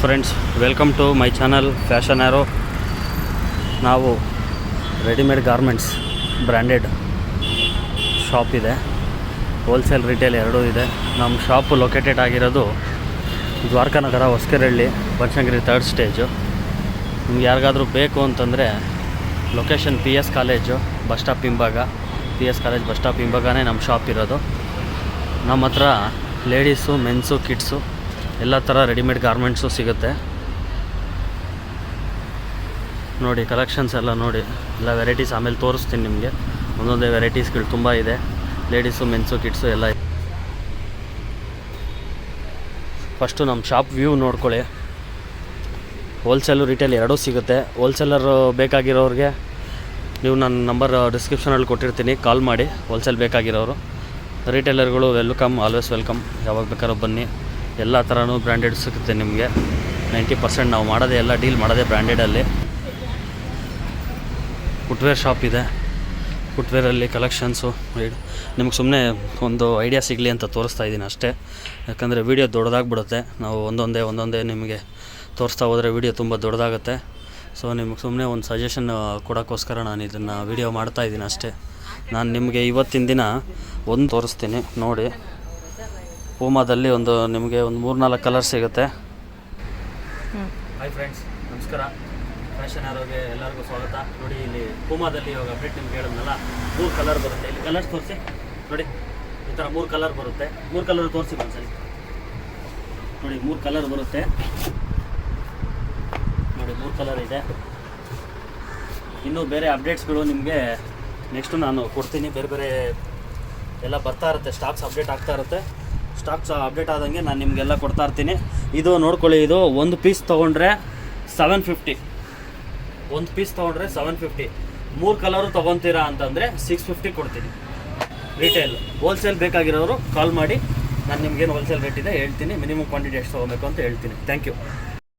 Friends, welcome to my channel fashion arrow. ನಾವು readymade garments branded shop ಇದೆ, wholesale retail ಎರಡೂ ಇದೆ. ನಮ್ಮ ಶಾಪು ಲೊಕೇಟೆಡ್ ಆಗಿರೋದು ದ್ವಾರಕಾನಗರ, ಹೊಸಕೆರೆಹಳ್ಳಿ, ಬನಶಂಕರಿ 3rd ಸ್ಟೇಜು. ನಿಮ್ಗೆ ಯಾರಿಗಾದರೂ ಬೇಕು ಅಂತಂದರೆ location PS college bus stop ಹಿಂಭಾಗ, PS ಕಾಲೇಜ್ ಬಸ್ ಸ್ಟಾಪ್ ಹಿಂಭಾಗನೇ ನಮ್ಮ ಶಾಪ್ ಇರೋದು. ನಮ್ಮ ಹತ್ರ ಲೇಡೀಸು, ಮೆನ್ಸು, ಕಿಡ್ಸು ಎಲ್ಲ ಥರ ರೆಡಿಮೇಡ್ ಗಾರ್ಮೆಂಟ್ಸು ಸಿಗುತ್ತೆ. ನೋಡಿ ಕಲೆಕ್ಷನ್ಸ್ ಎಲ್ಲ ನೋಡಿ, ಎಲ್ಲ ವೆರೈಟೀಸ್ ಆಮೇಲೆ ತೋರಿಸ್ತೀನಿ ನಿಮಗೆ. ಒಂದೊಂದೇ ವೆರೈಟೀಸ್ಗಳು ತುಂಬ ಇದೆ, ಲೇಡೀಸು, ಮೆನ್ಸು, ಕಿಡ್ಸು ಎಲ್ಲ ಇದೆ. ಫಸ್ಟು ನಮ್ಮ ಶಾಪ್ ವ್ಯೂ ನೋಡ್ಕೊಳ್ಳಿ. ಹೋಲ್ಸೇಲು ರಿಟೇಲ್ ಎರಡೂ ಸಿಗುತ್ತೆ. ಹೋಲ್ಸೇಲರು ಬೇಕಾಗಿರೋರಿಗೆ ನೀವು ನನ್ನ ನಂಬರ್ ಡಿಸ್ಕ್ರಿಪ್ಷನಲ್ಲಿ ಕೊಟ್ಟಿರ್ತೀನಿ, ಕಾಲ್ ಮಾಡಿ. ಹೋಲ್ಸೇಲ್ ಬೇಕಾಗಿರೋರು, ರಿಟೇಲರ್ಗಳು ವೆಲ್ಕಮ್, ಆಲ್ವೇಸ್ ವೆಲ್ಕಮ್. ಯಾವಾಗ ಬೇಕಾದ್ರೂ ಬನ್ನಿ, ಎಲ್ಲ ಥರನೂ ಬ್ರ್ಯಾಂಡೆಡ್ ಸಿಗುತ್ತೆ ನಿಮಗೆ. 90% ನಾವು ಮಾಡೋದೇ, ಎಲ್ಲ ಡೀಲ್ ಮಾಡೋದೇ ಬ್ರ್ಯಾಂಡೆಡಲ್ಲಿ. ಫುಟ್ವೇರ್ ಶಾಪ್ ಇದೆ. ಫುಟ್ವೇರಲ್ಲಿ ಕಲೆಕ್ಷನ್ಸು ನಿಮ್ಗೆ ಸುಮ್ಮನೆ ಒಂದು ಐಡಿಯಾ ಸಿಗಲಿ ಅಂತ ತೋರಿಸ್ತಾ ಇದ್ದೀನಿ ಅಷ್ಟೇ. ಯಾಕಂದರೆ ವೀಡಿಯೋ ದೊಡ್ಡದಾಗ್ಬಿಡುತ್ತೆ. ನಾವು ಒಂದೊಂದೇ ನಿಮಗೆ ತೋರಿಸ್ತಾ ಹೋದರೆ ವೀಡಿಯೋ ತುಂಬ ದೊಡ್ಡದಾಗುತ್ತೆ. ಸೊ ನಿಮಗೆ ಸುಮ್ಮನೆ ಒಂದು ಸಜೆಷನ್ ಕೊಡೋಕ್ಕೋಸ್ಕರ ನಾನು ಇದನ್ನು ವೀಡಿಯೋ ಮಾಡ್ತಾಯಿದ್ದೀನಿ ಅಷ್ಟೇ. ನಾನು ನಿಮಗೆ ಇವತ್ತಿನ ದಿನ ಒಂದು ತೋರಿಸ್ತೀನಿ ನೋಡಿ. ಪೂಮಾದಲ್ಲಿ ನಿಮಗೆ ಒಂದು 3-4 ಕಲರ್ ಸಿಗುತ್ತೆ. ಹಾಯ್ ಫ್ರೆಂಡ್ಸ್, ನಮಸ್ಕಾರ. ಫ್ಯಾಷನ್ ಆ್ಯರೋಗೆ ಎಲ್ಲರಿಗೂ ಸ್ವಾಗತ. ನೋಡಿ, ಇಲ್ಲಿ ಪೂಮಾದಲ್ಲಿ ಇವಾಗ ಅಪ್ಡೇಟ್ ನಿಮ್ಗೆ ಹೇಳಿದ್ನಲ್ಲ, 3 ಕಲರ್ ಬರುತ್ತೆ. ಇಲ್ಲಿ ಕಲರ್ಸ್ ತೋರಿಸಿ ನೋಡಿ. ಈ ಥರ 3 ಕಲರ್ ಬರುತ್ತೆ. 3 ಕಲರ್ ತೋರಿಸಿ ಒಂದ್ಸಲಿ ನೋಡಿ. 3 ಕಲರ್ ಬರುತ್ತೆ ನೋಡಿ. 3 ಕಲರ್ ಇದೆ. ಇನ್ನೂ ಬೇರೆ ಅಪ್ಡೇಟ್ಸ್ಗಳು ನಿಮಗೆ ನೆಕ್ಸ್ಟು ನಾನು ಕೊಡ್ತೀನಿ. ಬೇರೆ ಎಲ್ಲ ಬರ್ತಾ ಇರುತ್ತೆ, ಸ್ಟಾಕ್ಸ್ ಅಪ್ಡೇಟ್ ಆಗ್ತಾ ಇರುತ್ತೆ. ಸ್ಟಾಕ್ಸ್ ಅಪ್ಡೇಟ್ ಆದಂಗೆ ನಾನು ನಿಮಗೆಲ್ಲ ಕೊಡ್ತಾ ಇರ್ತೀನಿ. ಇದು ನೋಡ್ಕೊಳ್ಳಿ, ಇದು ಒಂದು ಪೀಸ್ ತೊಗೊಂಡ್ರೆ 750. ಒಂದು ಪೀಸ್ ತೊಗೊಂಡ್ರೆ 750. 3 ಕಲರು ತೊಗೊತೀರಾ ಅಂತಂದರೆ 650 ಕೊಡ್ತೀನಿ ರಿಟೇಲ್. ಹೋಲ್ಸೇಲ್ ಬೇಕಾಗಿರೋರು ಕಾಲ್ ಮಾಡಿ, ನಾನು ನಿಮ್ಗೇನು ಹೋಲ್ಸೇಲ್ ರೇಟ್ ಇದೆ ಹೇಳ್ತೀನಿ. ಮಿನಿಮಮ್ ಕ್ವಾಂಟಿಟಿ ಎಷ್ಟು ತೊಗೊಬೇಕು ಅಂತ ಹೇಳ್ತೀನಿ. Thank you.